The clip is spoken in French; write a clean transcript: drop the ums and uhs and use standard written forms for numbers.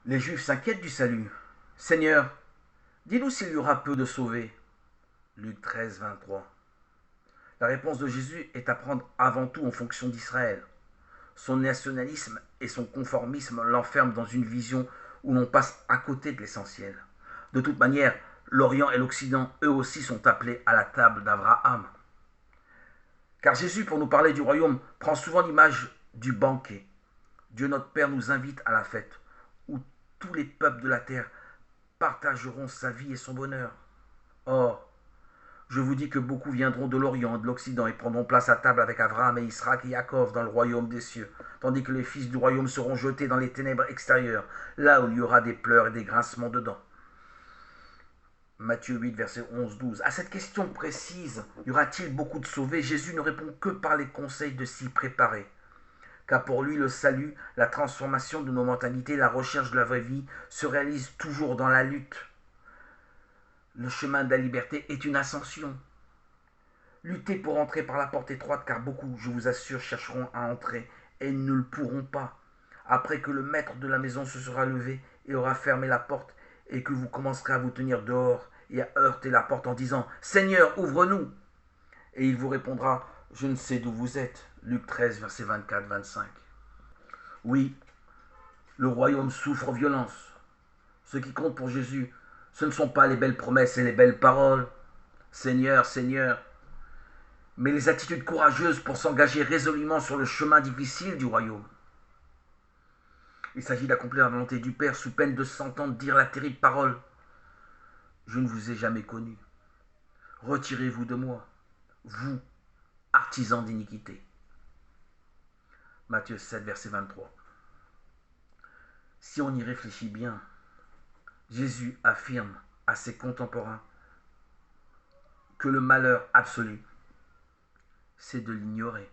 Les Juifs s'inquiètent du salut. Seigneur, dis-nous s'il y aura peu de sauvés. Luc 13, 23. La réponse de Jésus est à prendre avant tout en fonction d'Israël. Son nationalisme et son conformisme l'enferment dans une vision où l'on passe à côté de l'essentiel. De toute manière, l'Orient et l'Occident, eux aussi, sont appelés à la table d'Abraham. Car Jésus, pour nous parler du royaume, prend souvent l'image du banquet. Dieu notre Père nous invite à la fête, où tous les peuples de la terre partageront sa vie et son bonheur. Or, je vous dis que beaucoup viendront de l'Orient et de l'Occident et prendront place à table avec Abraham et Israël et Jacob dans le royaume des cieux, tandis que les fils du royaume seront jetés dans les ténèbres extérieures, là où il y aura des pleurs et des grincements de dents. Matthieu 8, verset 11-12. À cette question précise, y aura-t-il beaucoup de sauvés, Jésus ne répond que par les conseils de s'y préparer. Car pour lui, le salut, la transformation de nos mentalités, la recherche de la vraie vie se réalise toujours dans la lutte. Le chemin de la liberté est une ascension. Luttez pour entrer par la porte étroite, car beaucoup, je vous assure, chercheront à entrer et ne le pourront pas. Après que le maître de la maison se sera levé et aura fermé la porte, et que vous commencerez à vous tenir dehors et à heurter la porte en disant « Seigneur, ouvre-nous !» Et il vous répondra « Je ne sais d'où vous êtes. » Luc 13, verset 24-25. Oui, le royaume souffre violence. Ce qui compte pour Jésus, ce ne sont pas les belles promesses et les belles paroles. Seigneur, Seigneur, mais les attitudes courageuses pour s'engager résolument sur le chemin difficile du royaume. Il s'agit d'accomplir la volonté du Père sous peine de s'entendre dire la terrible parole « Je ne vous ai jamais connu. Retirez-vous de moi, vous, artisans d'iniquité. » Matthieu 7, verset 23. Si on y réfléchit bien, Jésus affirme à ses contemporains que le malheur absolu, c'est de l'ignorer.